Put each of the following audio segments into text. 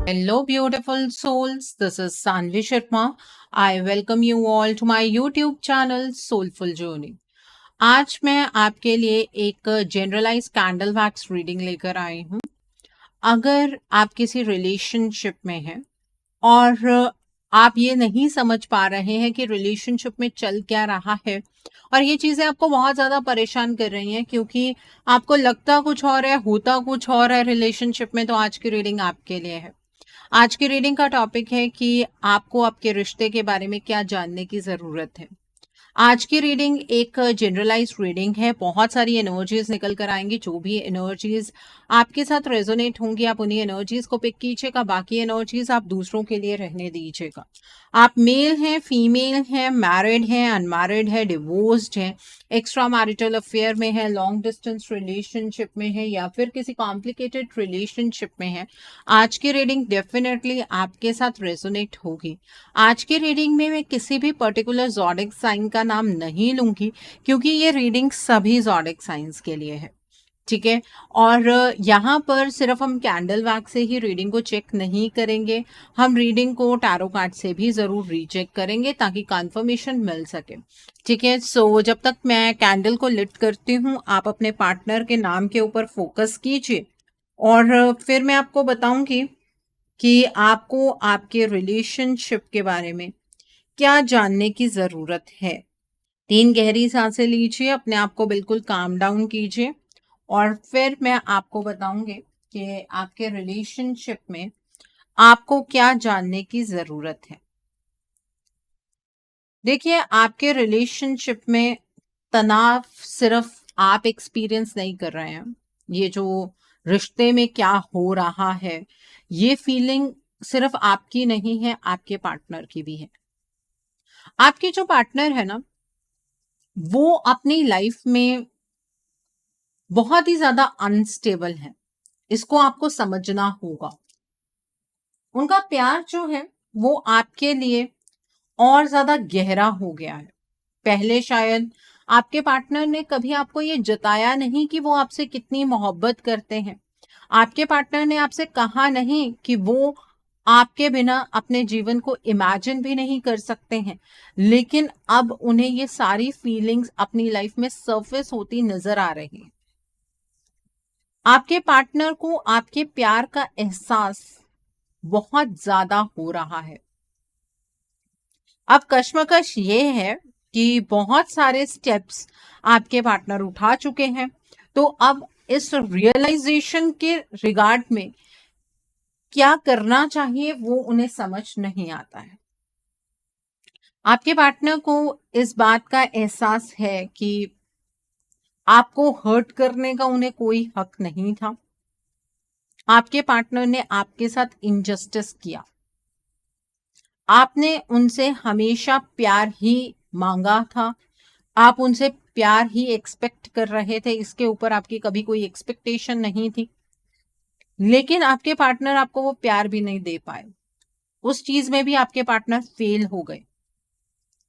Hello, beautiful souls. This is Sanvi Sharma. I welcome you all to my YouTube channel Soulful Journey. आज मैं आपके लिए एक generalise candle wax reading लेकर आई हूँ। अगर आप किसी रिलेशनशिप में हैं और आप ये नहीं समझ पा रहे हैं कि रिलेशनशिप में चल क्या रहा है और ये चीज़ें आपको बहुत ज़्यादा परेशान कर रही हैं क्योंकि आपको लगता कुछ और है, होता कुछ और है रिलेशनशिप में, तो आज की रीडिंग आपके लिए है। आज की रीडिंग का टॉपिक है कि आपको आपके रिश्ते के बारे में क्या जानने की ज़रूरत है। आज की रीडिंग एक जनरलाइज्ड रीडिंग है। बहुत सारी एनर्जीज निकल कर आएंगी। जो भी एनर्जीज आपके साथ रेजोनेट होंगी आप उन्हीं एनर्जीज को पिक कीजिएगा, बाकी एनर्जीज आप दूसरों के लिए रहने दीजिएगा। आप मेल हैं, फीमेल हैं, मैरिड हैं, अनमैरिड है, डिवोर्स्ड हैं, एक्स्ट्रा मैरिटल अफेयर में है, लॉन्ग डिस्टेंस रिलेशनशिप में है या फिर किसी कॉम्प्लिकेटेड रिलेशनशिप में है, आज की रीडिंग डेफिनेटली आपके साथ रेजोनेट होगी। आज की रीडिंग में मैं किसी भी पर्टिकुलर ज़ोडिक साइन का नाम नहीं लूंगी क्योंकि ये रीडिंग सभी ज़ोडिक साइंस के लिए है, ठीक है। और यहाँ पर सिर्फ हम कैंडल वैक्स से ही रीडिंग को चेक नहीं करेंगे, हम रीडिंग को टैरो कार्ड से भी ज़रूर रीचेक करेंगे ताकि कंफर्मेशन मिल सके, ठीक है। सो जब तक मैं कैंडल को लिट करती हूँ आप अपने पार्टनर के नाम के ऊपर फोकस कीजिए और फिर मैं आपको बताऊंगी कि आपको आपके रिलेशनशिप के बारे में क्या जानने की ज़रूरत है। 3 गहरी सांसें लीजिए, अपने आप को बिल्कुल काम डाउन कीजिए और फिर मैं आपको बताऊंगी कि आपके रिलेशनशिप में आपको क्या जानने की ज़रूरत है। देखिए, आपके रिलेशनशिप में तनाव सिर्फ आप एक्सपीरियंस नहीं कर रहे हैं। ये जो रिश्ते में क्या हो रहा है, ये फीलिंग सिर्फ आपकी नहीं है, आपके पार्टनर की भी है। आपके जो पार्टनर है ना, वो अपनी लाइफ में बहुत ही ज्यादा अनस्टेबल है। इसको आपको समझना होगा। उनका प्यार जो है वो आपके लिए और ज्यादा गहरा हो गया है। पहले शायद आपके पार्टनर ने कभी आपको ये जताया नहीं कि वो आपसे कितनी मोहब्बत करते हैं। आपके पार्टनर ने आपसे कहा नहीं कि वो आपके बिना अपने जीवन को इमेजिन भी नहीं कर सकते हैं, लेकिन अब उन्हें ये सारी फीलिंग्स अपनी लाइफ में सरफेस होती नजर आ रही है। आपके पार्टनर को आपके प्यार का एहसास बहुत ज्यादा हो रहा है। अब कश्मकश ये है कि बहुत सारे स्टेप्स आपके पार्टनर उठा चुके हैं, तो अब इस रियलाइजेशन के रिगार्ड में क्या करना चाहिए वो उन्हें समझ नहीं आता है। आपके पार्टनर को इस बात का एहसास है कि आपको हर्ट करने का उन्हें कोई हक नहीं था। आपके पार्टनर ने आपके साथ इनजस्टिस किया। आपने उनसे हमेशा प्यार ही मांगा था, आप उनसे प्यार ही एक्सपेक्ट कर रहे थे, इसके ऊपर आपकी कभी कोई एक्सपेक्टेशन नहीं थी, लेकिन आपके पार्टनर आपको वो प्यार भी नहीं दे पाए। उस चीज में भी आपके पार्टनर फेल हो गए।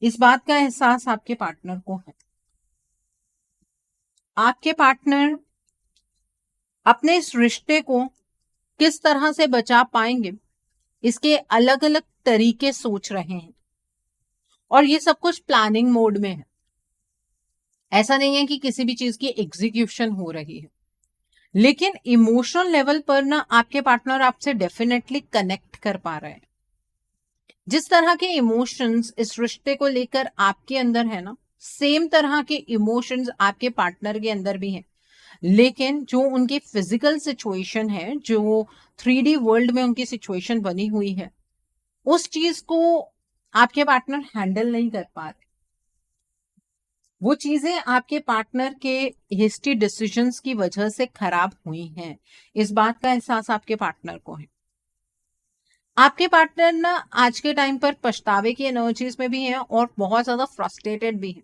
इस बात का एहसास आपके पार्टनर को है। आपके पार्टनर अपने इस रिश्ते को किस तरह से बचा पाएंगे इसके अलग अलग तरीके सोच रहे हैं और ये सब कुछ प्लानिंग मोड में है। ऐसा नहीं है कि किसी भी चीज की एग्जीक्यूशन हो रही है, लेकिन इमोशनल लेवल पर ना आपके पार्टनर आपसे डेफिनेटली कनेक्ट कर पा रहे हैं। जिस तरह के इमोशंस इस रिश्ते को लेकर आपके अंदर है ना, सेम तरह के इमोशंस आपके पार्टनर के अंदर भी हैं, लेकिन जो उनकी फिजिकल सिचुएशन है, जो 3D वर्ल्ड में उनकी सिचुएशन बनी हुई है, उस चीज को आपके पार्टनर हैंडल नहीं कर पा रहे। वो चीजें आपके पार्टनर के हिस्ट्री डिसीजंस की वजह से खराब हुई हैं। इस बात का एहसास आपके पार्टनर को है। आपके पार्टनर ना आज के टाइम पर पछतावे की एनर्जीज में भी हैं और बहुत ज्यादा फ्रस्ट्रेटेड भी हैं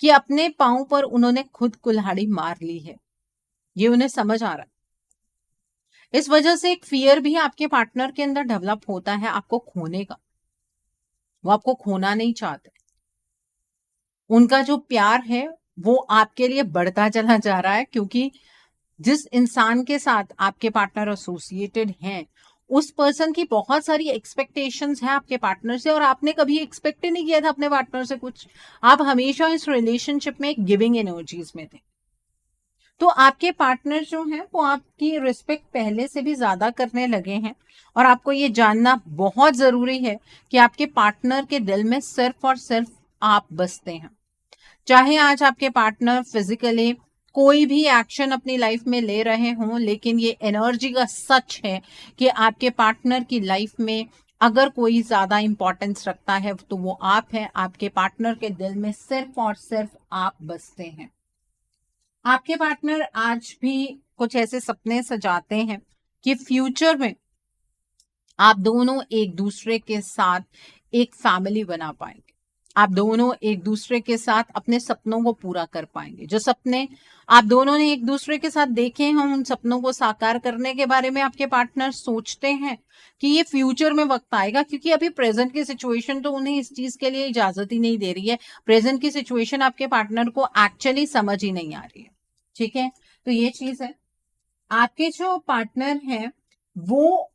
कि अपने पांव पर उन्होंने खुद कुल्हाड़ी मार ली है। ये उन्हें समझ आ रहा है। इस वजह से एक फियर भी आपके पार्टनर के अंदर डेवलप होता है आपको खोने का। वो आपको खोना नहीं चाहते। उनका जो प्यार है वो आपके लिए बढ़ता चला जा रहा है क्योंकि जिस इंसान के साथ आपके पार्टनर एसोसिएटेड हैं उस पर्सन की बहुत सारी एक्सपेक्टेशंस हैं आपके पार्टनर से और आपने कभी एक्सपेक्ट ही नहीं किया था अपने पार्टनर से कुछ। आप हमेशा इस रिलेशनशिप में गिविंग एनर्जीज में थे। तो आपके पार्टनर जो हैं वो आपकी रिस्पेक्ट पहले से भी ज्यादा करने लगे हैं। और आपको ये जानना बहुत जरूरी है कि आपके पार्टनर के दिल में सिर्फ और सिर्फ आप बसते हैं। चाहे आज आपके पार्टनर फिजिकली कोई भी एक्शन अपनी लाइफ में ले रहे हों, लेकिन ये एनर्जी का सच है कि आपके पार्टनर की लाइफ में अगर कोई ज्यादा इंपॉर्टेंस रखता है तो वो आप हैं। आपके पार्टनर के दिल में सिर्फ और सिर्फ आप बसते हैं। आपके पार्टनर आज भी कुछ ऐसे सपने सजाते हैं कि फ्यूचर में आप दोनों एक दूसरे के साथ एक फैमिली बना पाएंगे। आप दोनों एक दूसरे के साथ अपने सपनों को पूरा कर पाएंगे। जो सपने आप दोनों ने एक दूसरे के साथ देखे हैं, उन सपनों को साकार करने के बारे में आपके पार्टनर सोचते हैं कि ये फ्यूचर में वक्त आएगा, क्योंकि अभी प्रेजेंट की सिचुएशन तो उन्हें इस चीज के लिए इजाजत ही नहीं दे रही है। प्रेजेंट की सिचुएशन आपके पार्टनर को एक्चुअली समझ ही नहीं आ रही है। ठीक है, तो ये चीज है। आपके जो पार्टनर हैं वो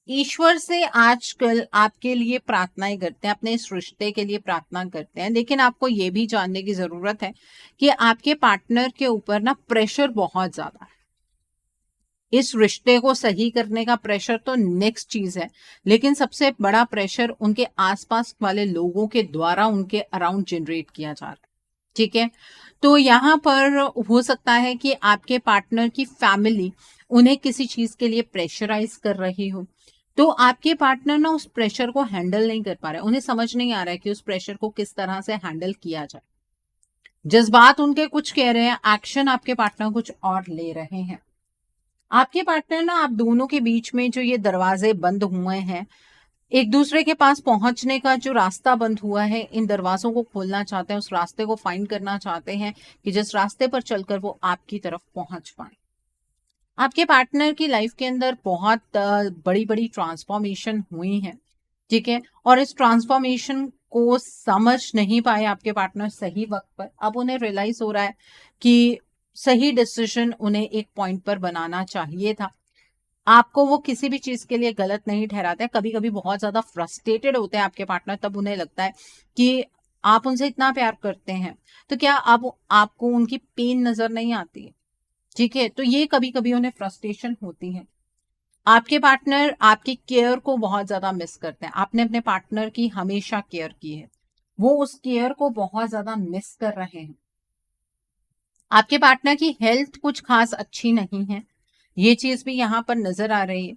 ईश्वर से आजकल आपके लिए प्रार्थनाएं करते हैं, अपने इस रिश्ते के लिए प्रार्थना करते हैं। लेकिन आपको ये भी जानने की जरूरत है कि आपके पार्टनर के ऊपर ना प्रेशर बहुत ज्यादा है। इस रिश्ते को सही करने का प्रेशर तो नेक्स्ट चीज है, लेकिन सबसे बड़ा प्रेशर उनके आसपास वाले लोगों के द्वारा उनके अराउंड जनरेट किया जा रहा है। ठीक है, तो यहाँ पर हो सकता है कि आपके पार्टनर की फैमिली उन्हें किसी चीज के लिए प्रेशराइज कर रही हो। तो आपके पार्टनर ना उस प्रेशर को हैंडल नहीं कर पा रहे, उन्हें समझ नहीं आ रहा है कि उस प्रेशर को किस तरह से हैंडल किया जाए। जज्बात उनके कुछ कह रहे हैं, एक्शन आपके पार्टनर कुछ और ले रहे हैं। आपके पार्टनर ना आप दोनों के बीच में जो ये दरवाजे बंद हुए हैं, एक दूसरे के पास पहुंचने का जो रास्ता बंद हुआ है, इन दरवाजों को खोलना चाहते हैं, उस रास्ते को फाइंड करना चाहते हैं कि जिस रास्ते पर चलकर वो आपकी तरफ पहुंच पाए। आपके पार्टनर की लाइफ के अंदर बहुत बड़ी बड़ी ट्रांसफॉर्मेशन हुई है। ठीक है, और इस ट्रांसफॉर्मेशन को समझ नहीं पाए आपके पार्टनर सही वक्त पर। अब उन्हें रियलाइज हो रहा है कि सही डिसीजन उन्हें एक पॉइंट पर बनाना चाहिए था। आपको वो किसी भी चीज के लिए गलत नहीं ठहराते। कभी कभी बहुत ज्यादा फ्रस्ट्रेटेड होते हैं आपके पार्टनर, तब उन्हें लगता है कि आप उनसे इतना प्यार करते हैं तो क्या अब आपको उनकी पेन नजर नहीं आती है। ठीक है, तो ये कभी कभी उन्हें फ्रस्ट्रेशन होती है। आपके पार्टनर आपकी केयर को बहुत ज्यादा मिस करते हैं। आपने अपने पार्टनर की हमेशा केयर की है, वो उस केयर को बहुत ज्यादा मिस कर रहे हैं। आपके पार्टनर की हेल्थ कुछ खास अच्छी नहीं है, ये चीज भी यहाँ पर नजर आ रही है।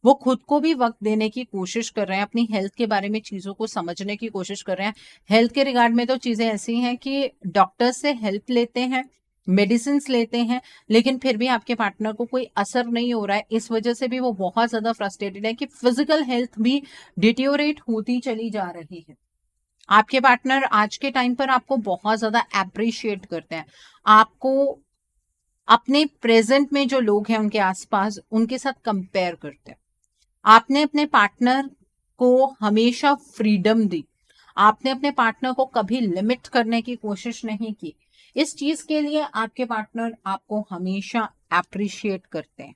वो खुद को भी वक्त देने की कोशिश कर रहे हैं, अपनी हेल्थ के बारे में चीजों को समझने की कोशिश कर रहे हैं। हेल्थ के रिगार्ड में तो चीजें ऐसी हैं कि डॉक्टर से हेल्प लेते हैं, मेडिसिन लेते हैं, लेकिन फिर भी आपके पार्टनर को कोई असर नहीं हो रहा है। इस वजह से भी वो बहुत ज्यादा फ्रस्ट्रेटेड है कि फिजिकल हेल्थ भी डिटियोरेट होती चली जा रही है। आपके पार्टनर आज के टाइम पर आपको बहुत ज्यादा अप्रिशिएट करते हैं। आपको अपने प्रेजेंट में जो लोग हैं उनके आसपास उनके साथ कंपेयर करते हैं। आपने अपने पार्टनर को हमेशा फ्रीडम दी, आपने अपने पार्टनर को कभी लिमिट करने की कोशिश नहीं की। इस चीज के लिए आपके पार्टनर आपको हमेशा अप्रिशिएट करते हैं।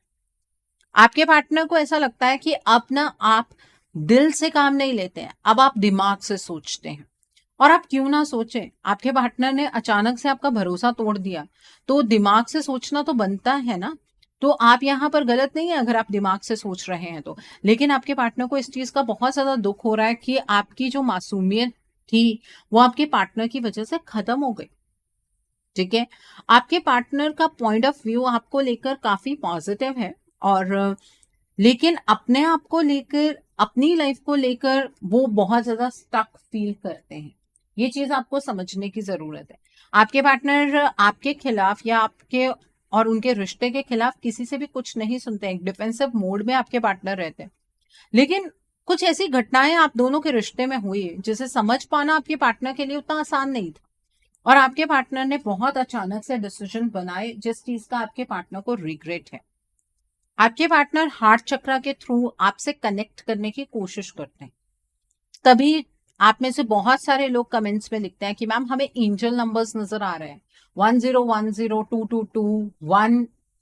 आपके पार्टनर को ऐसा लगता है कि अब ना आप दिल से काम नहीं लेते हैं, अब आप दिमाग से सोचते हैं। और आप क्यों ना सोचें, आपके पार्टनर ने अचानक से आपका भरोसा तोड़ दिया, तो दिमाग से सोचना तो बनता है ना। तो आप यहाँ पर गलत नहीं है अगर आप दिमाग से सोच रहे हैं तो। लेकिन आपके पार्टनर को इस चीज का बहुत ज्यादा दुख हो रहा है कि आपकी जो मासूमियत थी वो आपके पार्टनर की वजह से खत्म हो गई। ठीक है, आपके पार्टनर का पॉइंट ऑफ व्यू आपको लेकर काफी पॉजिटिव है, और लेकिन अपने आप को लेकर, अपनी लाइफ को लेकर वो बहुत ज्यादा स्टक फील करते हैं। ये चीज आपको समझने की जरूरत है। आपके पार्टनर आपके खिलाफ या आपके और उनके रिश्ते के खिलाफ किसी से भी कुछ नहीं सुनते हैं। डिफेंसिव मोड में आपके पार्टनर रहते हैं। लेकिन कुछ ऐसी घटनाएं आप दोनों के रिश्ते में हुई जिसे समझ पाना आपके पार्टनर के लिए उतना आसान नहीं था, और आपके पार्टनर ने बहुत अचानक से डिसीजन बनाए जिस चीज का आपके पार्टनर को रिग्रेट है। आपके पार्टनर हार्ट चक्र के थ्रू आपसे कनेक्ट करने की कोशिश करते हैं। तभी आप में से बहुत सारे लोग कमेंट्स में लिखते हैं कि मैम हमें एंजल नंबर्स नजर आ रहे हैं, 1010 222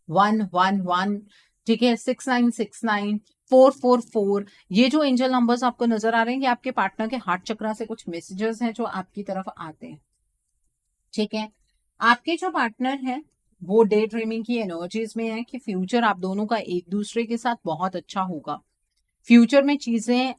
1111, ठीक है, 6969, 444, ये जो एंजल नंबर्स आपको नजर आ रहे हैं, ये आपके पार्टनर के हार्ट चक्रा से कुछ मैसेजेस हैं जो आपकी तरफ आते हैं। ठीक है, आपके जो पार्टनर हैं वो डे ड्रीमिंग की एनर्जीज में है कि फ्यूचर आप दोनों का एक दूसरे के साथ बहुत अच्छा होगा, फ्यूचर में चीजें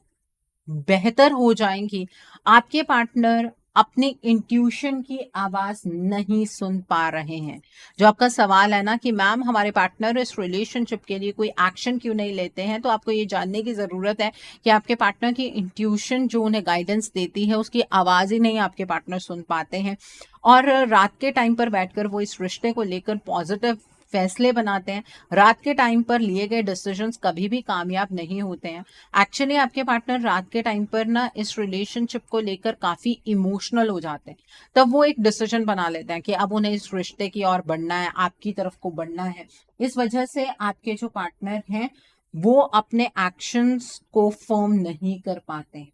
बेहतर हो जाएंगी। आपके पार्टनर अपनी इंट्यूशन की आवाज नहीं सुन पा रहे हैं। जो आपका सवाल है ना कि मैम हमारे पार्टनर इस रिलेशनशिप के लिए कोई एक्शन क्यों नहीं लेते हैं, तो आपको ये जानने की जरूरत है कि आपके पार्टनर की इंट्यूशन जो उन्हें गाइडेंस देती है उसकी आवाज ही नहीं आपके पार्टनर सुन पाते हैं। और रात के टाइम पर बैठकर वो इस रिश्ते को लेकर पॉजिटिव फैसले बनाते हैं। रात के टाइम पर लिए गए डिसीजंस कभी भी कामयाब नहीं होते हैं। एक्चुअली आपके पार्टनर रात के टाइम पर ना इस रिलेशनशिप को लेकर काफी इमोशनल हो जाते हैं। तब वो एक डिसीजन बना लेते हैं कि अब उन्हें इस रिश्ते की ओर बढ़ना है, आपकी तरफ को बढ़ना है। इस वजह से आपके जो पार्टनर हैं वो अपने एक्शंस को फर्म नहीं कर पाते हैं।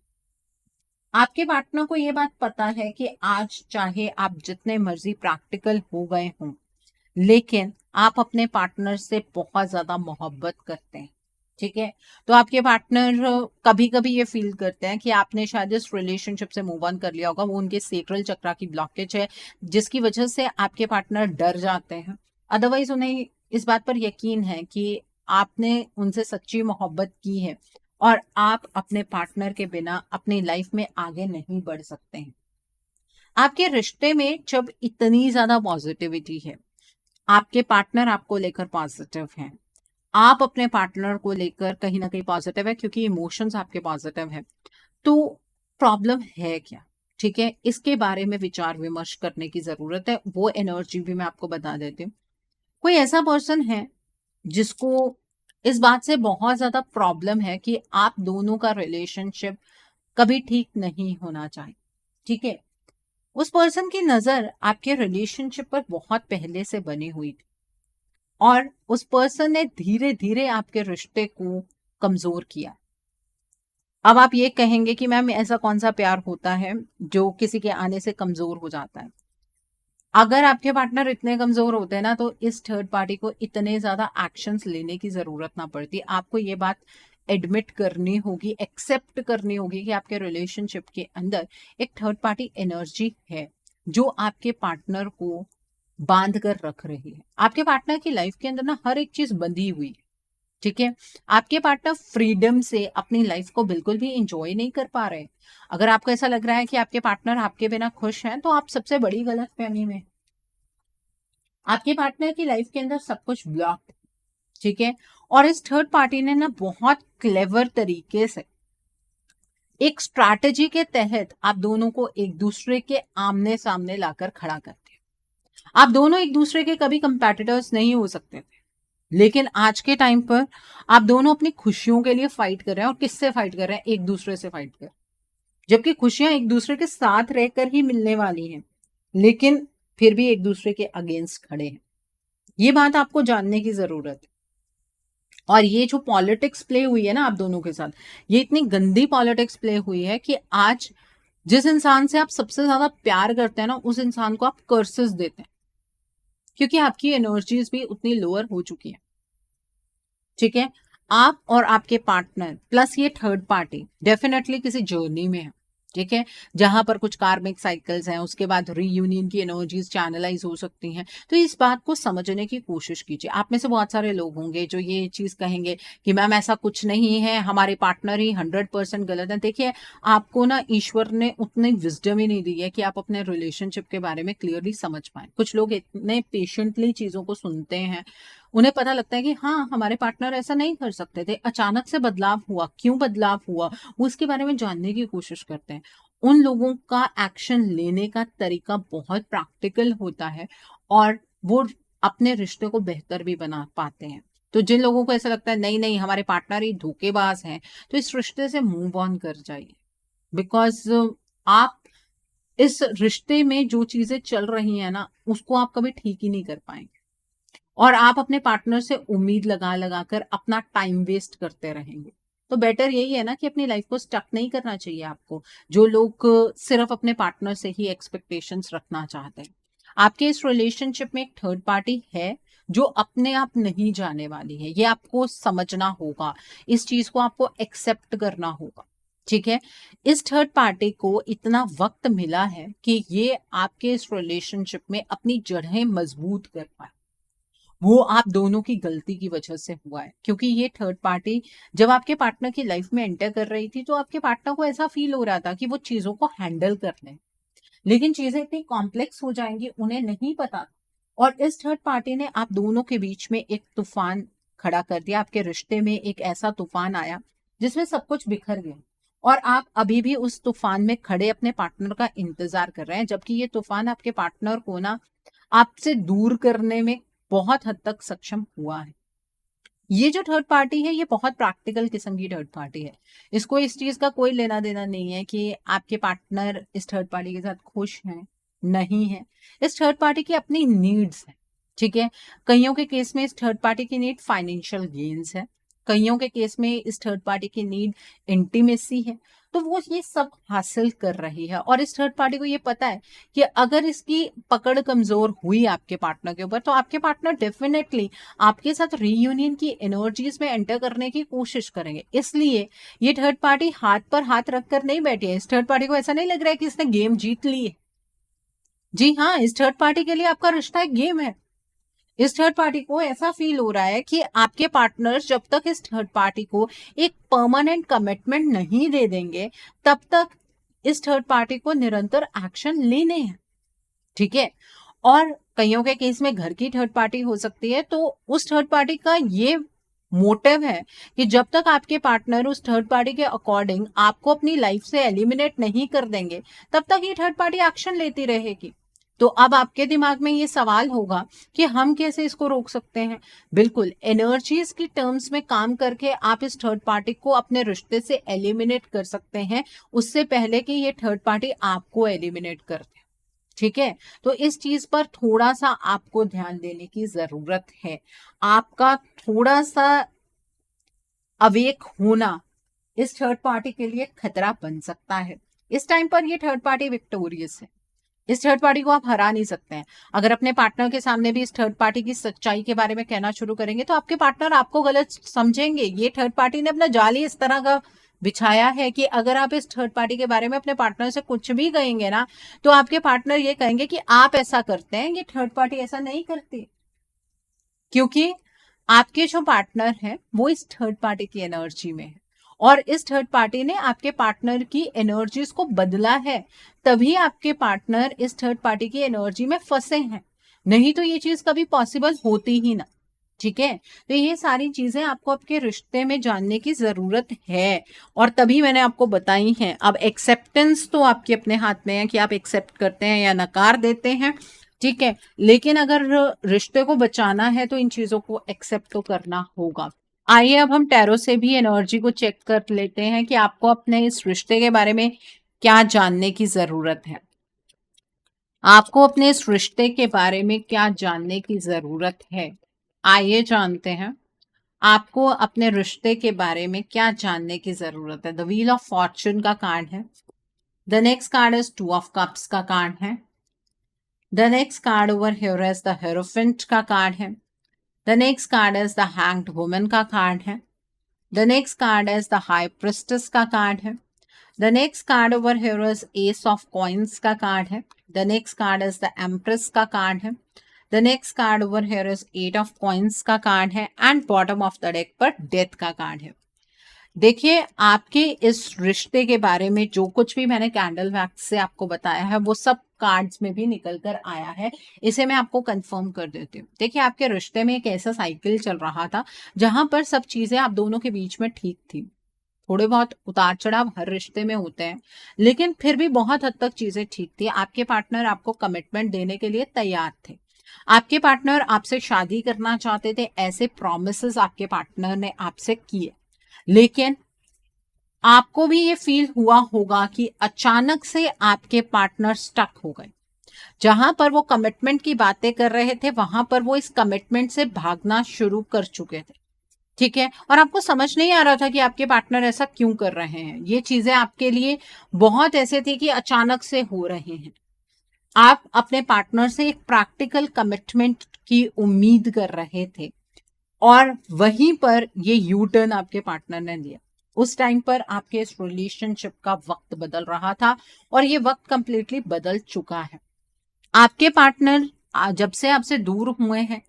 आपके पार्टनर को ये बात पता है कि आज चाहे आप जितने मर्जी प्रैक्टिकल हो गए हों, लेकिन आप अपने पार्टनर से बहुत ज्यादा मोहब्बत करते हैं। ठीक है, तो आपके पार्टनर कभी कभी ये फील करते हैं कि आपने शायद इस रिलेशनशिप से मूव ऑन कर लिया होगा, वो उनके सेक्रल चक्रा की ब्लॉकेज है जिसकी वजह से आपके पार्टनर डर जाते हैं। अदरवाइज उन्हें इस बात पर यकीन है कि आपने उनसे सच्ची मोहब्बत की है और आप अपने पार्टनर के बिना अपनी लाइफ में आगे नहीं बढ़ सकते हैं। आपके रिश्ते में जब इतनी ज्यादा पॉजिटिविटी है, आपके पार्टनर आपको लेकर पॉजिटिव हैं, आप अपने पार्टनर को लेकर कहीं ना कहीं पॉजिटिव है क्योंकि इमोशंस आपके पॉजिटिव है, तो प्रॉब्लम है क्या? ठीक है, इसके बारे में विचार विमर्श करने की जरूरत है। वो एनर्जी भी मैं आपको बता देती हूँ। कोई ऐसा पर्सन है जिसको इस बात से बहुत ज्यादा प्रॉब्लम है कि आप दोनों का रिलेशनशिप कभी ठीक नहीं होना चाहिए। ठीक है, उस पर्सन की नजर आपके रिलेशनशिप पर बहुत पहले से बनी हुई थी और उस पर्सन ने धीरे धीरे आपके रिश्ते को कमजोर किया। अब आप ये कहेंगे कि मैम ऐसा कौन सा प्यार होता है जो किसी के आने से कमजोर हो जाता है? अगर आपके पार्टनर इतने कमजोर होते हैं ना, तो इस थर्ड पार्टी को इतने ज्यादा एक्शंस लेने की जरूरत ना पड़ती। आपको ये बात एडमिट करनी होगी, एक्सेप्ट करनी होगी कि आपके रिलेशनशिप के अंदर एक थर्ड पार्टी एनर्जी है जो आपके पार्टनर को बांध कर रख रही है। आपके पार्टनर की लाइफ के अंदर ना हर एक चीज बंधी हुई है। ठीक है, आपके पार्टनर फ्रीडम से अपनी लाइफ को बिल्कुल भी इंजॉय नहीं कर पा रहे। अगर आपको ऐसा लग रहा है कि आपके पार्टनर आपके बिना खुश हैं, तो आप सबसे बड़ी गलतफहमी में। आपके पार्टनर की लाइफ के अंदर सब कुछ ब्लॉक्ड। ठीक है, और इस थर्ड पार्टी ने ना बहुत क्लेवर तरीके से एक स्ट्रैटेजी के तहत आप दोनों को एक दूसरे के आमने सामने लाकर खड़ा कर दिया। आप दोनों एक दूसरे के कभी कंपेटिटर्स नहीं हो सकते थे, लेकिन आज के टाइम पर आप दोनों अपनी खुशियों के लिए फाइट कर रहे हैं। और किससे फाइट कर रहे हैं? एक दूसरे से फाइट कर, जबकि खुशियां एक दूसरे के साथ रहकर ही मिलने वाली हैं, लेकिन फिर भी एक दूसरे के अगेंस्ट खड़े हैं। ये बात आपको जानने की जरूरत है। और ये जो पॉलिटिक्स प्ले हुई है ना आप दोनों के साथ, ये इतनी गंदी पॉलिटिक्स प्ले हुई है कि आज जिस इंसान से आप सबसे ज्यादा प्यार करते हैं ना, उस इंसान को आप कर्सेस देते हैं क्योंकि आपकी एनर्जीज भी उतनी लोअर हो चुकी है। ठीक है, आप और आपके पार्टनर प्लस ये थर्ड पार्टी डेफिनेटली किसी जर्नी में है। ठीक है, जहां पर कुछ कार्मिक साइकिल्स हैं, उसके बाद रीयूनियन की एनर्जीज चैनलाइज हो सकती हैं। तो इस बात को समझने की कोशिश कीजिए। आप में से बहुत सारे लोग होंगे जो ये चीज कहेंगे कि मैम ऐसा कुछ नहीं है, हमारे पार्टनर ही 100% गलत है। देखिए, आपको ना ईश्वर ने उतनी विजडम ही नहीं दी है कि आप अपने रिलेशनशिप के बारे में क्लियरली समझ पाए। कुछ लोग इतने पेशेंटली चीजों को सुनते हैं, उन्हें पता लगता है कि हाँ, हमारे पार्टनर ऐसा नहीं कर सकते थे, अचानक से बदलाव हुआ, क्यों बदलाव हुआ, वो उसके बारे में जानने की कोशिश करते हैं। उन लोगों का एक्शन लेने का तरीका बहुत प्रैक्टिकल होता है और वो अपने रिश्ते को बेहतर भी बना पाते हैं। तो जिन लोगों को ऐसा लगता है नहीं नहीं हमारे पार्टनर ही धोखेबाज हैं, तो इस रिश्ते से मूव ऑन कर जाइए। बिकॉज आप इस रिश्ते में जो चीजें चल रही हैं ना, उसको आप कभी ठीक ही नहीं कर पाएंगे और आप अपने पार्टनर से उम्मीद लगा लगा कर अपना टाइम वेस्ट करते रहेंगे। तो बेटर यही है ना कि अपनी लाइफ को स्टक नहीं करना चाहिए आपको। जो लोग सिर्फ अपने पार्टनर से ही एक्सपेक्टेशंस रखना चाहते हैं, आपके इस रिलेशनशिप में एक थर्ड पार्टी है जो अपने आप नहीं जाने वाली है। ये आपको समझना होगा, इस चीज को आपको एक्सेप्ट करना होगा। ठीक है, इस थर्ड पार्टी को इतना वक्त मिला है कि ये आपके इस रिलेशनशिप में अपनी जड़ें मजबूत कर पाए। वो आप दोनों की गलती की वजह से हुआ है, क्योंकि ये थर्ड पार्टी जब आपके पार्टनर की लाइफ में एंटर कर रही थी तो आपके पार्टनर को ऐसा फील हो रहा था कि वो चीजों को हैंडल कर लें, लेकिन चीजें इतनी कॉम्प्लेक्स हो जाएंगी उन्हें नहीं पता। और इस थर्ड पार्टी ने आप दोनों के बीच में एक तूफान खड़ा कर दिया। आपके रिश्ते में एक ऐसा तूफान आया जिसमें सब कुछ बिखर गया, और आप अभी भी उस तूफान में खड़े अपने पार्टनर का इंतजार कर रहे हैं, जबकि ये तूफान आपके पार्टनर को ना आपसे दूर करने में बहुत हद तक सक्षम हुआ है। ये जो थर्ड पार्टी है ये बहुत प्रैक्टिकल किस्म की थर्ड पार्टी है। इसको इस चीज का कोई लेना देना नहीं है कि आपके पार्टनर इस थर्ड पार्टी के साथ खुश हैं, नहीं है। इस थर्ड पार्टी की अपनी नीड्स है। ठीक है, कईयों के केस में इस थर्ड पार्टी की नीड फाइनेंशियल गेन्स है, कईयों के केस में इस थर्ड पार्टी की नीड इंटीमेसी है। तो वो ये सब हासिल कर रही है, और इस थर्ड पार्टी को ये पता है कि अगर इसकी पकड़ कमजोर हुई आपके पार्टनर के ऊपर तो आपके पार्टनर डेफिनेटली आपके साथ रीयूनियन की एनर्जीज में एंटर करने की कोशिश करेंगे। इसलिए ये थर्ड पार्टी हाथ पर हाथ रखकर नहीं बैठी है। इस थर्ड पार्टी को ऐसा नहीं लग रहा है कि इसने गेम जीत ली है। जी हाँ, इस थर्ड पार्टी के लिए आपका रिश्ता एक गेम है। इस थर्ड पार्टी को ऐसा फील हो रहा है कि आपके पार्टनर्स जब तक इस थर्ड पार्टी को एक परमानेंट कमिटमेंट नहीं दे देंगे तब तक इस थर्ड पार्टी को निरंतर एक्शन लेने हैं। ठीक है, और कईयों के केस में घर की थर्ड पार्टी हो सकती है, तो उस थर्ड पार्टी का ये मोटिव है कि जब तक आपके पार्टनर उस थर्ड पार्टी के अकॉर्डिंग आपको अपनी लाइफ से एलिमिनेट नहीं कर देंगे तब तक ये थर्ड पार्टी एक्शन लेती रहेगी। तो अब आपके दिमाग में ये सवाल होगा कि हम कैसे इसको रोक सकते हैं। बिल्कुल, एनर्जीज की टर्म्स में काम करके आप इस थर्ड पार्टी को अपने रिश्ते से एलिमिनेट कर सकते हैं, उससे पहले कि ये थर्ड पार्टी आपको एलिमिनेट कर दे। ठीक है, तो इस चीज पर थोड़ा सा आपको ध्यान देने की जरूरत है। आपका थोड़ा सा अवेक होना इस थर्ड पार्टी के लिए खतरा बन सकता है। इस टाइम पर ये थर्ड पार्टी विक्टोरियस है, इस थर्ड पार्टी को आप हरा नहीं सकते हैं। अगर अपने पार्टनर के सामने भी इस थर्ड पार्टी की सच्चाई के बारे में कहना शुरू करेंगे तो आपके पार्टनर आपको गलत समझेंगे। ये थर्ड पार्टी ने अपना जाल ही इस तरह का बिछाया है कि अगर आप इस थर्ड पार्टी के बारे में अपने पार्टनर से कुछ भी कहेंगे ना तो आपके पार्टनर ये कहेंगे कि आप ऐसा करते हैं, ये थर्ड पार्टी ऐसा नहीं करती। क्योंकि आपके जो पार्टनर है वो इस थर्ड पार्टी की एनर्जी में है, और इस थर्ड पार्टी ने आपके पार्टनर की एनर्जीज को बदला है, तभी आपके पार्टनर इस थर्ड पार्टी की एनर्जी में फंसे हैं। नहीं तो ये चीज कभी पॉसिबल होती ही ना। ठीक है, तो ये सारी चीजें आपको आपके रिश्ते में जानने की जरूरत है, और तभी मैंने आपको बताई हैं। अब एक्सेप्टेंस तो आपके अपने हाथ में है कि आप एक्सेप्ट करते हैं या नकार देते हैं। ठीक है, लेकिन अगर रिश्ते को बचाना है तो इन चीजों को एक्सेप्ट तो करना होगा। आइए अब हम टैरो से भी एनर्जी को चेक कर लेते हैं कि आपको अपने इस रिश्ते के बारे में क्या जानने की जरूरत है। आपको अपने इस रिश्ते के बारे में क्या जानने की जरूरत है, आइए जानते हैं। आपको अपने रिश्ते के बारे में क्या जानने की जरूरत है। द व्हील ऑफ फॉर्चून का कार्ड है। The next card is two of cups का कार्ड है। The next card over here is the hierophant का कार्ड है। The next card is the hanged woman का कार्ड है। The next card is the high priestess का card है। The next card over here is S of coins का card है। The next card is the empress का card है। The next card over here is eight of coins का card है, and bottom of the deck पर death का card है। देखिए, आपके इस रिश्ते के बारे में जो कुछ भी मैंने कैंडल वैक्स से आपको बताया है वो सब कार्ड्स में भी निकल कर आया है। इसे मैं आपको कंफर्म कर देती हूँ। देखिए, आपके रिश्ते में एक ऐसा साइकिल चल रहा था जहां पर सब चीजें आप दोनों के बीच में ठीक थी। थोड़े बहुत उतार चढ़ाव हर रिश्ते में होते हैं, लेकिन फिर भी बहुत हद तक चीजें ठीक थी। आपके पार्टनर आपको कमिटमेंट देने के लिए तैयार थे। आपके पार्टनर आपसे शादी करना चाहते थे, ऐसे प्रॉमिसेस आपके पार्टनर ने आपसे किए। लेकिन आपको भी ये फील हुआ होगा कि अचानक से आपके पार्टनर स्टक हो गए। जहां पर वो कमिटमेंट की बातें कर रहे थे वहां पर वो इस कमिटमेंट से भागना शुरू कर चुके थे। ठीक है, और आपको समझ नहीं आ रहा था कि आपके पार्टनर ऐसा क्यों कर रहे हैं। ये चीजें आपके लिए बहुत ऐसे थी कि अचानक से हो रहे हैं। आप अपने पार्टनर से एक प्रैक्टिकल कमिटमेंट की उम्मीद कर रहे थे और वहीं पर ये यू टर्न आपके पार्टनर ने लिया। उस टाइम पर आपके इस रिलेशनशिप का वक्त बदल रहा था और ये वक्त कंप्लीटली बदल चुका है। आपके पार्टनर जब से आपसे दूर हुए हैं,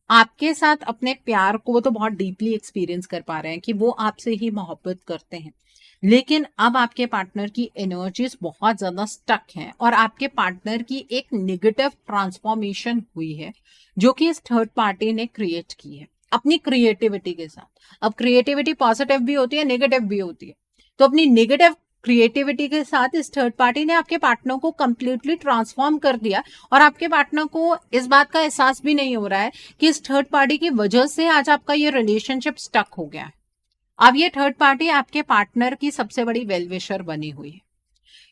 आपके साथ अपने प्यार को वो तो बहुत डीपली एक्सपीरियंस कर पा रहे हैं कि वो आपसे ही मोहब्बत करते हैं, लेकिन अब आपके पार्टनर की एनर्जीज बहुत ज्यादा स्टक हैं और आपके पार्टनर की एक नेगेटिव ट्रांसफॉर्मेशन हुई है जो कि इस थर्ड पार्टी ने क्रिएट की है अपनी क्रिएटिविटी के साथ। अब क्रिएटिविटी पॉजिटिव भी होती है, नेगेटिव भी होती है। तो अपनी नेगेटिव क्रिएटिविटी के साथ इस थर्ड पार्टी ने आपके पार्टनर को कंप्लीटली ट्रांसफॉर्म कर दिया और आपके पार्टनर को इस बात का एहसास भी नहीं हो रहा है कि इस थर्ड पार्टी की वजह से आज आपका ये रिलेशनशिप स्टक हो गया है। अब ये थर्ड पार्टी आपके पार्टनर की सबसे बड़ी वेल विशर बनी हुई है।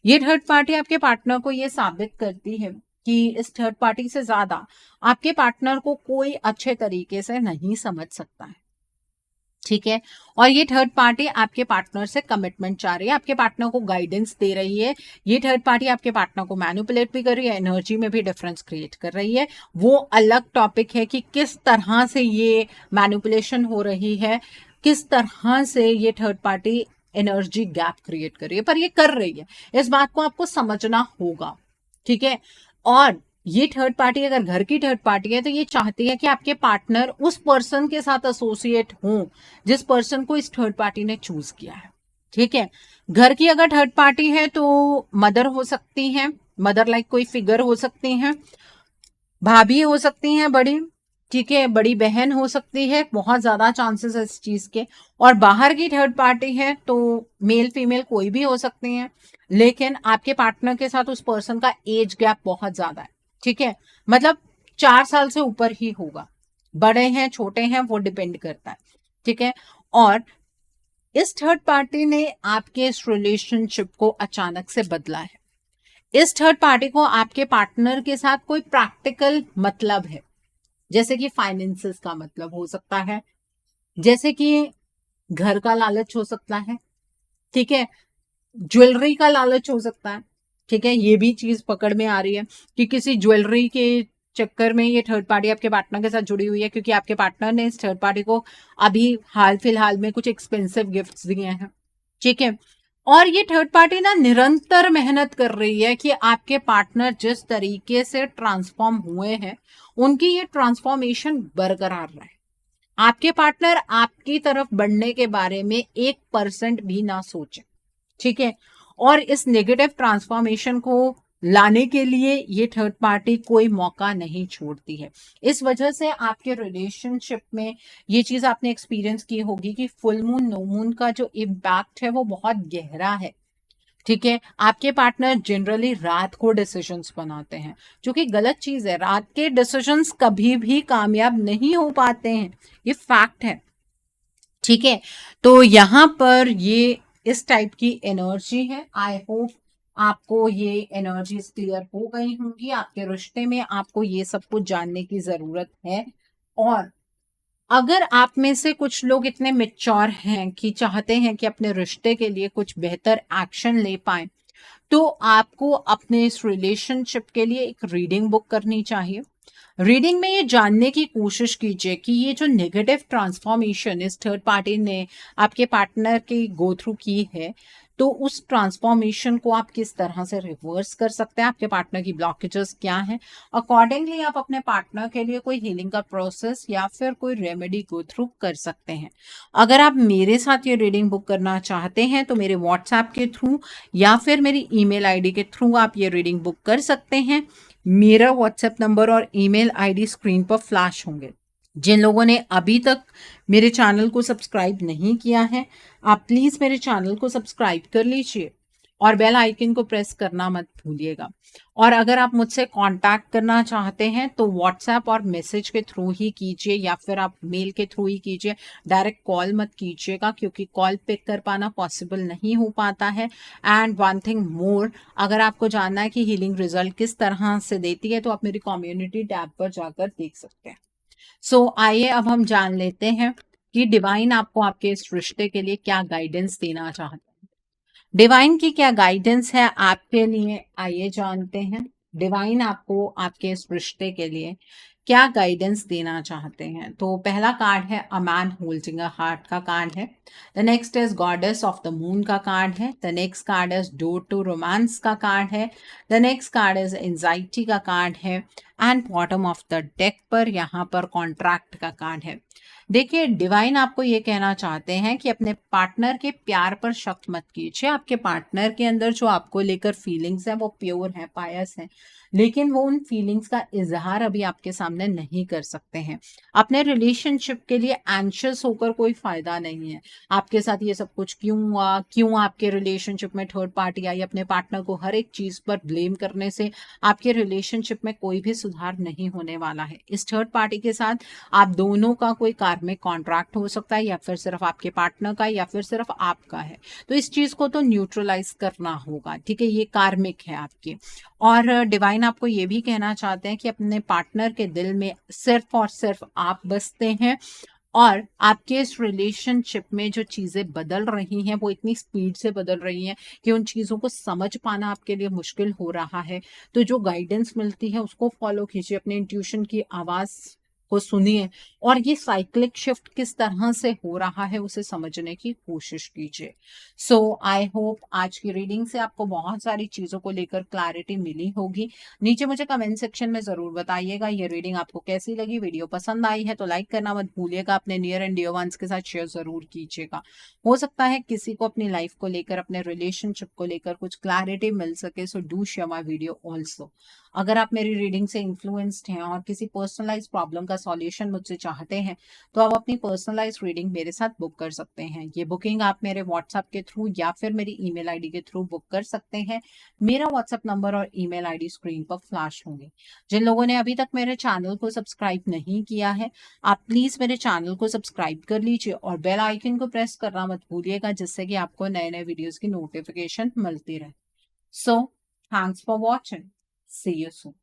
ये थर्ड पार्टी आपके पार्टनर को ये साबित करती है कि इस थर्ड पार्टी से ज्यादा आपके पार्टनर को कोई अच्छे तरीके से नहीं समझ सकता है। ठीक है। और ये थर्ड पार्टी आपके पार्टनर से कमिटमेंट चाह रही है, आपके पार्टनर को गाइडेंस दे रही है। ये थर्ड पार्टी आपके पार्टनर को मैनिपुलेट भी कर रही है, एनर्जी में भी डिफरेंस क्रिएट कर रही है। वो अलग टॉपिक है कि किस तरह से ये मैनिपुलेशन हो रही है, किस तरह से ये third party energy gap create कर रही है, पर ये कर रही है। इस बात को आपको समझना होगा। ठीक है। और ये थर्ड पार्टी अगर घर की थर्ड पार्टी है तो ये चाहती है कि आपके पार्टनर उस पर्सन के साथ एसोसिएट हो जिस पर्सन को इस थर्ड पार्टी ने चूज किया है। ठीक है। घर की अगर थर्ड पार्टी है तो मदर हो सकती है, मदर लाइक कोई फिगर हो सकती है, भाभी हो सकती हैं बड़ी, ठीक है, बड़ी बहन हो सकती है, बहुत ज्यादा चांसेस है इस चीज के। और बाहर की थर्ड पार्टी है तो मेल फीमेल कोई भी हो सकती हैं, लेकिन आपके पार्टनर के साथ उस पर्सन का एज गैप बहुत ज्यादा है। ठीक है। मतलब 4 साल से ऊपर ही होगा, बड़े हैं छोटे हैं वो डिपेंड करता है। ठीक है। और इस थर्ड पार्टी ने आपके इस रिलेशनशिप को अचानक से बदला है। इस थर्ड पार्टी को आपके पार्टनर के साथ कोई प्रैक्टिकल मतलब है, जैसे कि फाइनेंसेस का मतलब हो सकता है, जैसे कि घर का लालच हो सकता है। ठीक है। ज्वेलरी का लालच हो सकता है। ठीक है। ये भी चीज पकड़ में आ रही है कि किसी ज्वेलरी के चक्कर में ये थर्ड पार्टी आपके पार्टनर के साथ जुड़ी हुई है, क्योंकि आपके पार्टनर ने इस थर्ड पार्टी को अभी हाल फिलहाल में कुछ एक्सपेंसिव गिफ्ट्स दिए हैं। ठीक है। और ये थर्ड पार्टी ना निरंतर मेहनत कर रही है कि आपके पार्टनर जिस तरीके से ट्रांसफॉर्म हुए हैं उनकी ये ट्रांसफॉर्मेशन बरकरार रहे। आपके पार्टनर आपकी तरफ बढ़ने के बारे में 1% भी ना सोचे। ठीक है। और इस नेगेटिव ट्रांसफॉर्मेशन को लाने के लिए ये थर्ड पार्टी कोई मौका नहीं छोड़ती है। इस वजह से आपके रिलेशनशिप में ये चीज आपने एक्सपीरियंस की होगी कि फुल मून नो मून का जो इम्पैक्ट है वो बहुत गहरा है। ठीक है। आपके पार्टनर जनरली रात को डिसीजंस बनाते हैं, जो कि गलत चीज है। रात के डिसीजंस कभी भी कामयाब नहीं हो पाते हैं, ये फैक्ट है। ठीक है। तो यहाँ पर ये इस टाइप की एनर्जी है। आई होप आपको ये एनर्जीज क्लियर हो गई होंगी। आपके रिश्ते में आपको ये सब कुछ जानने की जरूरत है। और अगर आप में से कुछ लोग इतने मेच्योर हैं कि चाहते हैं कि अपने रिश्ते के लिए कुछ बेहतर एक्शन ले पाए, तो आपको अपने इस रिलेशनशिप के लिए एक रीडिंग बुक करनी चाहिए। रीडिंग में ये जानने की कोशिश कीजिए कि ये जो नेगेटिव ट्रांसफॉर्मेशन इस थर्ड पार्टी ने आपके पार्टनर की गो थ्रू की है, तो उस ट्रांसफॉर्मेशन को आप किस तरह से रिवर्स कर सकते हैं, आपके पार्टनर की ब्लॉकेजेस क्या हैं। अकॉर्डिंगली आप अपने पार्टनर के लिए कोई हीलिंग का प्रोसेस या फिर कोई रेमेडी गो थ्रू कर सकते हैं। अगर आप मेरे साथ ये रीडिंग बुक करना चाहते हैं तो मेरे व्हाट्सएप के थ्रू या फिर मेरी ईमेल आईडी के थ्रू आप ये रीडिंग बुक कर सकते हैं। मेरा व्हाट्सएप नंबर और ईमेल आईडी स्क्रीन पर फ्लैश होंगे। जिन लोगों ने अभी तक मेरे चैनल को सब्सक्राइब नहीं किया है, आप प्लीज मेरे चैनल को सब्सक्राइब कर लीजिए और बेल आइकन को प्रेस करना मत भूलिएगा। और अगर आप मुझसे कांटेक्ट करना चाहते हैं तो व्हाट्सएप और मैसेज के थ्रू ही कीजिए या फिर आप मेल के थ्रू ही कीजिए। डायरेक्ट कॉल मत कीजिएगा, क्योंकि कॉल पिक कर पाना पॉसिबल नहीं हो पाता है। एंड वन थिंग मोर, अगर आपको जानना है कि हीलिंग रिजल्ट किस तरह से देती है तो आप मेरी कम्युनिटी टैब पर जाकर देख सकते हैं। सो आइए अब हम जान लेते हैं कि डिवाइन आपको आपके इस रिश्ते के लिए क्या गाइडेंस देना चाहते हैं। डिवाइन की क्या गाइडेंस है आपके लिए, आइए जानते हैं। डिवाइन आपको आपके इस रिश्ते के लिए क्या गाइडेंस देना चाहते हैं। तो पहला कार्ड है a man holding a heart का कार्ड है। The next is goddess of the moon का कार्ड है। The next card is door to romance का कार्ड है। The next card is anxiety का कार्ड है। And bottom of the deck पर यहाँ पर कॉन्ट्रैक्ट का कार्ड है। देखिए, डिवाइन आपको ये कहना चाहते हैं कि अपने पार्टनर के प्यार पर शक मत कीजिए। आपके पार्टनर के अंदर जो आपको लेकर फीलिंग्स हैं वो प्योर हैं, पायस हैं, लेकिन वो उन फीलिंग्स का इजहार अभी आपके सामने नहीं कर सकते हैं। अपने रिलेशनशिप के लिए एंशियस होकर कोई फायदा नहीं है। आपके साथ ये सब कुछ क्यों हुआ, क्यों आपके रिलेशनशिप में थर्ड पार्टी आई, अपने पार्टनर को हर एक चीज पर ब्लेम करने से आपके रिलेशनशिप में कोई भी सुधार नहीं होने वाला है। इस थर्ड पार्टी के साथ आप दोनों का कोई कार्मिक कॉन्ट्रैक्ट हो सकता है, या फिर सिर्फ आपके पार्टनर का, या फिर सिर्फ आपका है। तो इस चीज को तो न्यूट्रलाइज करना होगा, ठीक है। ये कार्मिक है आपके। और डिवाइन आपको ये भी कहना चाहते हैं कि अपने पार्टनर के दिल में सिर्फ और सिर्फ आप बसते हैं, और आपके इस रिलेशनशिप में जो चीजें बदल रही हैं वो इतनी स्पीड से बदल रही हैं कि उन चीजों को समझ पाना आपके लिए मुश्किल हो रहा है। तो जो गाइडेंस मिलती है उसको फॉलो कीजिए, अपने इंट्यूशन की आवाज को सुनिए, और ये साइक्लिक शिफ्ट किस तरह से हो रहा है उसे समझने की कोशिश कीजिए। सो आई होप आज की रीडिंग से आपको बहुत सारी चीजों को लेकर क्लैरिटी मिली होगी। नीचे मुझे कमेंट सेक्शन में जरूर बताइएगा ये रीडिंग आपको कैसी लगी। वीडियो पसंद आई है तो लाइक करना मत भूलिएगा, अपने नियर एंड डियर वंस के साथ शेयर जरूर कीजिएगा। हो सकता है किसी को अपनी लाइफ को लेकर, अपने रिलेशनशिप को लेकर कुछ क्लैरिटी मिल सके। So do share my video also. अगर आप मेरी रीडिंग से इन्फ्लुएंस्ड हैं और किसी पर्सनलाइज प्रॉब्लम का सॉल्यूशन मुझसे चाहते हैं तो आप अपनी पर्सनलाइज रीडिंग मेरे साथ बुक कर सकते हैं। ये बुकिंग आप मेरे व्हाट्सएप के थ्रू या फिर मेरी ईमेल आईडी के थ्रू बुक कर सकते हैं। मेरा व्हाट्सएप नंबर और ईमेल आईडी स्क्रीन पर फ्लैश होंगे। जिन लोगों ने अभी तक मेरे चैनल को सब्सक्राइब नहीं किया है, आप प्लीज मेरे चैनल को सब्सक्राइब कर लीजिए और बेल आइकन को प्रेस करना मत भूलिएगा, जिससे कि आपको नए नए वीडियोस की नोटिफिकेशन मिलती रहे। So thanks for watching. See you soon.